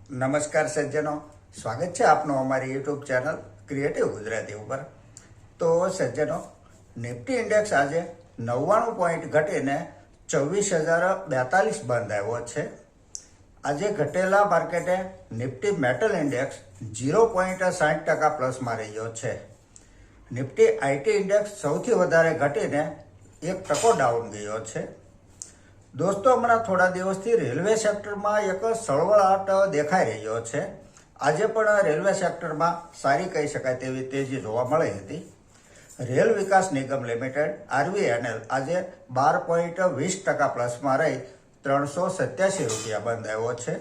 નમસ્કાર સજ્જનો, સ્વાગત છે આપનું અમારી યુટ્યુબ ચેનલ ક્રિએટિવ ગુજરાતી ઉપર। તો સજ્જનો, નિફ્ટી ઇન્ડેક્સ આજે 99 પોઈન્ટ ઘટીને 24,042 બંધ આવ્યો છે। આજે ઘટેલા માર્કેટે નિફ્ટી મેટલ ઇન્ડેક્સ 0.60% પ્લસમાં રહ્યો છે। નિફ્ટી આઈટી ઇન્ડેક્સ સૌથી વધારે ઘટીને 1% ડાઉન ગયો છે। દોસ્તો, હમણાં થોડા દિવસથી રેલવે સેક્ટરમાં એક સળવળાટ દેખાઈ રહ્યો છે। આજે પણ રેલવે સેક્ટરમાં સારી કહી શકાય તેવી તેજી જોવા મળી હતી। રેલ વિકાસ નિગમ લિમિટેડ RVNL આજે 12.20% પ્લસમાં રહી 387 રૂપિયા બંધ આવ્યો છે।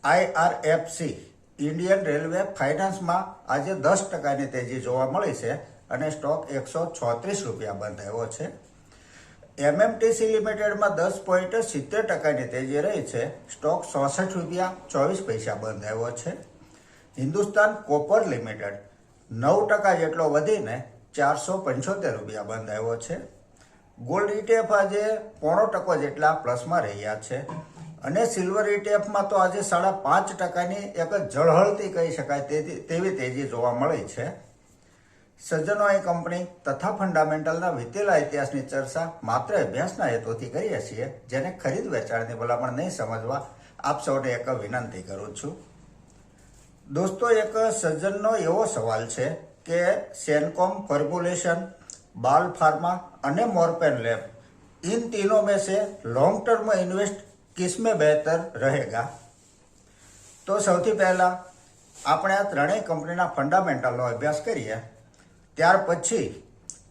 IRFC ઇન્ડિયન રેલવે ફાઇનાન્સમાં આજે 10%ની તેજી જોવા મળી છે અને સ્ટોક 136 રૂપિયા બંધ આવ્યો છે। MMTC લિમિટેડમાં 10.70%ની તેજી રહી છે, સ્ટોક 66 રૂપિયા 24 પૈસા બંધ આવ્યો છે। હિન્દુસ્તાન કોપર લિમિટેડ 9% જેટલો વધીને 475 રૂપિયા બંધ આવ્યો છે। ગોલ્ડ ETF આજે 0.5% જેટલા પ્લસમાં રહ્યા છે અને સિલ્વર ETFમાં તો આજે 5.5%ની એક ઝળહળતી કહી શકાય તેવી તેજી જોવા મળી છે। સજ્જનો, એ કંપની તથા ફંડામેન્ટલના વિતેલા ઇતિહાસની ચર્ચા માત્ર અભ્યાસના હેતુથી કરીએ છીએ, જેને ખરીદ વેચાણની ભલામણ નહીં સમજવા આપ સૌને એક વિનંતી કરું છું। દોસ્તો, એક સજ્જનનો એવો સવાલ છે કે સેનકોમ ફોર્મ્યુલેશન, બાલ ફાર્મા અને મોરપેન લેબ इन तीनों में से लॉन्ग टर्म इन्वेस्ट किसमें बेहतर रहेगा। તો સૌથી પહેલા આપણે આ ત્રણેય કંપનીના ફંડામેન્ટલનો અભ્યાસ કરીએ, ત્યાર પછી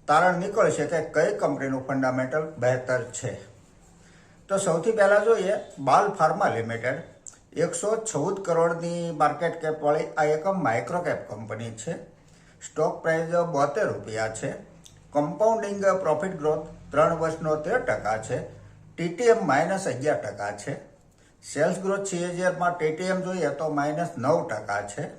તારણ નીકળશે કે કઈ કંપનીનું ફંડામેન્ટલ બહેતર છે। તો સૌથી પહેલા જોઈએ બાલ ફાર્મા લિમિટેડ। 114 કરોડની માર્કેટ કેપ વાળી આ એક માઇક્રો કેપ કંપની છે। સ્ટોક પ્રાઇસ 72 રૂપિયા છે। કમ્પાઉન્ડિંગ પ્રોફિટ ગ્રોથ 3 વર્ષનો 13% છે। TTM -11% છે। સેલ્સ ગ્રોથ CAGRમાં TTM જોઈએ તો -9% છે।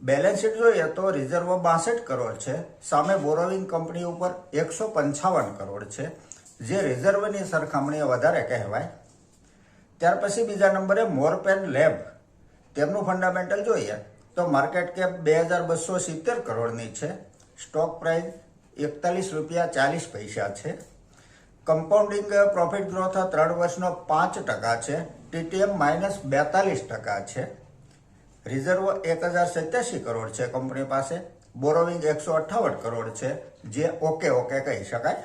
બેલેન્સ શીટ જોઈએ તો રિઝર્વ 62 કરોડ છે, સામે બોરોવિંગ કંપની ઉપર 155 કરોડ છે, જે રિઝર્વની સરખામણીએ વધારે કહેવાય। ત્યાર પછી બીજા નંબરે મોરપેન લેબ। તેમનું ફંડામેન્ટલ જોઈએ તો માર્કેટ કેપ 2270 કરોડની છે। સ્ટોક પ્રાઇસ 41 રૂપિયા 40 પૈસા છે। કમ્પાઉન્ડિંગ પ્રોફિટ ગ્રોથ 3 વર્ષનો 5% છે। TTM -42% છે। રિઝર્વ 1087 કરોડ છે કંપની પાસે। બોરોવિંગ 158 કરોડ છે, જે ઓકે કહી શકાય।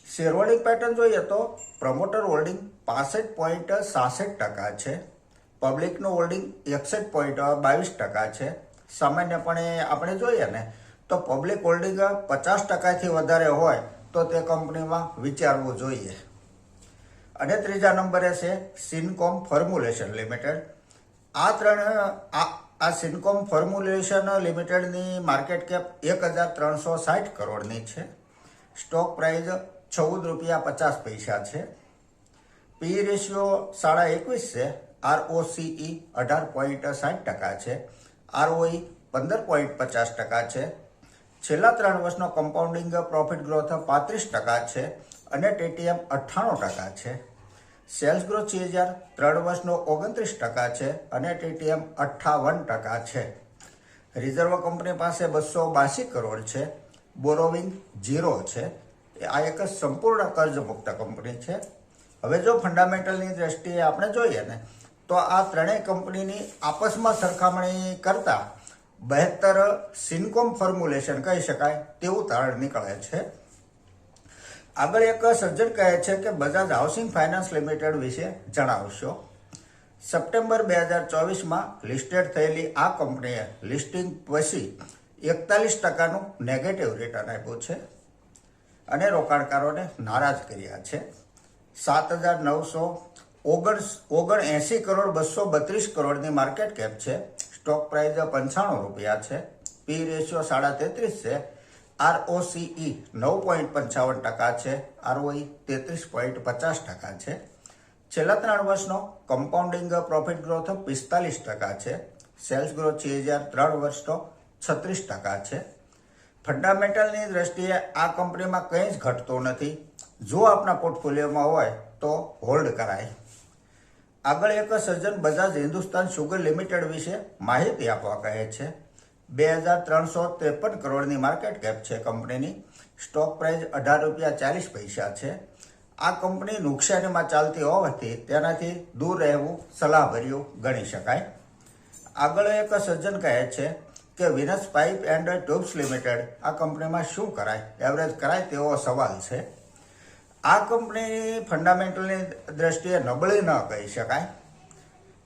શેર હોલ્ડિંગ પેટર્ન જોઈએ તો પ્રમોટર હોલ્ડિંગ 65.66% છે। પબ્લિકનું હોલ્ડિંગ 61.22% છે। સામાન્યપણે આપણે જોઈએ ને તો પબ્લિક હોલ્ડિંગ 50%થી વધારે હોય તો તે કંપનીમાં વિચારવું જોઈએ। અને ત્રીજા નંબરે છે સિનકોમ ફોર્મ્યુલેશન લિમિટેડ। આ સિનકોમ ફોર્મ્યુલેશન લિમિટેડની માર્કેટ કેપ 1360 કરોડની છે। સ્ટોક પ્રાઇસ 14 રૂપિયા 50 પૈસા છે। PE રેશિયો 21.5 છે। ROCE 18.60% છે। ROE 15.50% છે। છેલ્લા 3 વર્ષનો કમ્પાઉન્ડિંગ પ્રોફિટ ગ્રોથ 35% છે અને TTM 98% છે। સેલ્સ ગ્રોથ CAGR 3 વર્ષનો 29% છે અને TTM 58% છે। રિઝર્વ કંપની પાસે 282 કરોડ છે। બોરોવિંગ 0 છે। આ એક સંપૂર્ણ કર્જમુક્ત કંપની છે। હવે જો ફંડામેન્ટલની દ્રષ્ટિએ આપણે જોઈએ ને તો આ ત્રણેય કંપનીની આપસમાં સરખામણી કરતા બહેતર સિનકોમ ફોર્મ્યુલેશન કહી શકાય તેવું તારણ નીકળે છે। આગળ એક સજ્જન કહે છે કે બજાજ હાઉસિંગ ફાઇનાન્સ લિમિટેડ વિશે જણાવશો। સપ્ટેમ્બર 2024માં લિસ્ટેડ થયેલી આ કંપનીએ લિસ્ટિંગ પછી 41%નું નેગેટિવ રિટર્ન આપ્યું છે અને રોકાણકારોને નારાજ કર્યા છે। 7,979 કરોડ 232 કરોડની માર્કેટ કેપ છે। સ્ટોક પ્રાઇસ 95 રૂપિયા છે। PE રેશિયો 33.5 છે। ROCE 9.55% છે। ROE 33.50% છે। છેલ્લા 3 વર્ષનો કમ્પાઉન્ડિંગ પ્રોફિટ ગ્રોથ 45% છે। સેલ્સ ગ્રોથ CAGR 3 વર્ષનો 36% છે। ફંડામેન્ટલની દ્રષ્ટિએ આ કંપનીમાં કંઈ જ ઘટતું નથી। જો આપના પોર્ટફોલિયોમાં હોય તો હોલ્ડ કરાય। આગળ એક સજ્જન બજાજ હિન્દુસ્તાન શુગર લિમિટેડ વિશે માહિતી આપવા કહે છે. 2353 કરોડની માર્કેટ કેપ છે કંપનીની. સ્ટોક પ્રાઇસ ₹18.40 છે. આ કંપની નુકસાનીમાં ચાલતી હોવાથી તેનાથી દૂર રહેવું સલાહભર્યું ગણી શકાય. આગળ એક સજ્જન કહે છે કે Venus pipe and tubes limited આ કંપનીમાં શું કરાય, એવરેજ કરાય તેવો સવાલ છે. આ કંપની ફંડામેન્ટલની દ્રષ્ટિએ નબળી ન કહી શકાય.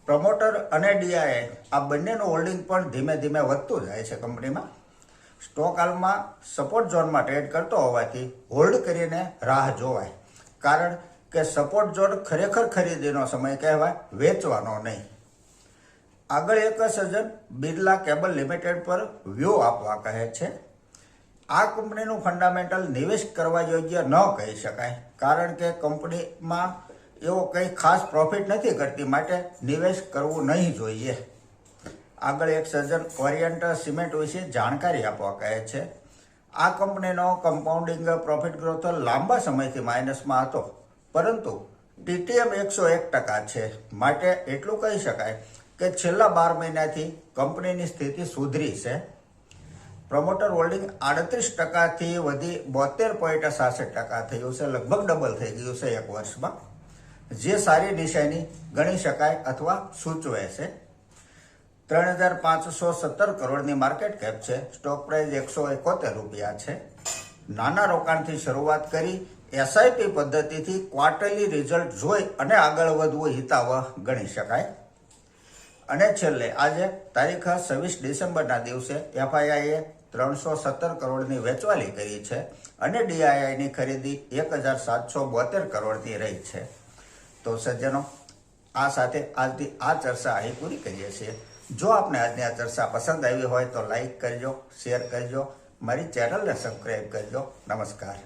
પ્રમોટર અને ડીઆઈ આ બંનેનું હોલ્ડિંગ પણ ધીમે ધીમે વધતું જાય છે કંપનીમાં. સ્ટોક હાલમાં સપોર્ટ ઝોનમાં ટ્રેડ કરતો હોવાથી હોલ્ડ કરીને રાહ જોવાય, કારણ કે સપોર્ટ ઝોન ખરેખર ખરીદીનો સમય કહેવાય, વેચવાનો નહીં. આગળ એક સજ્જન બિરલા કેબલ લિમિટેડ પર વ્યૂ આપવા કહે છે. આ કંપનીનું ફંડામેન્ટલ નિવેશ કરવા યોગ્ય ન કહી શકાય, કારણ કે કંપનીમાં એવો કંઈ ખાસ પ્રોફિટ નથી કરતી, માટે નિવેશ કરવું નહીં જોઈએ. આગળ એક સજ્જન ઓરિયન્ટ સિમેન્ટ વિશે જાણકારી આપવા કહે છે. આ કંપનીનો કમ્પાઉન્ડિંગ પ્રોફિટ ગ્રોથ લાંબા સમયથી માઇનસમાં હતો, પરંતુ ટીટીએમ 101% છે, માટે એટલું કહી શકાય કે છેલ્લા 12 મહિનાથી કંપનીની સ્થિતિ સુધરી છે. પ્રમોટર હોલ્ડિંગ 38%થી વધી 72.66% થયું છે, લગભગ ડબલ થઈ ગયું છે એક વર્ષમાં, જે સારી નિશાની ગણી શકાય અથવા સૂચવે છે. 3517 કરોડની માર્કેટ કેપ છે. સ્ટોક પ્રાઇસ ₹171 છે. નાના રોકાણથી શરૂઆત કરી એસઆઈપી પદ્ધતિથી ક્વાર્ટરલી રિઝલ્ટ જોઈ અને આગળ વધવું હિતાવહ ગણી શકાય. અને છેલ્લે આજે તારીખ 26 ડિસેમ્બરના દિવસે એફઆઈઆઈએ 317 કરોડની વેચવાલી કરી છે અને ડીઆઈઆઈની ખરીદી 1772 કરોડની રહી છે. તો સજ્જનો, આ સાથે આજની આ ચર્ચા અહીં પૂરી કરીએ છીએ. જો આપને આજની આ ચર્ચા પસંદ આવી હોય તો લાઈક કરજો, શેર કરજો, મારી ચેનલને સબસ્ક્રાઈબ કરજો. નમસ્કાર.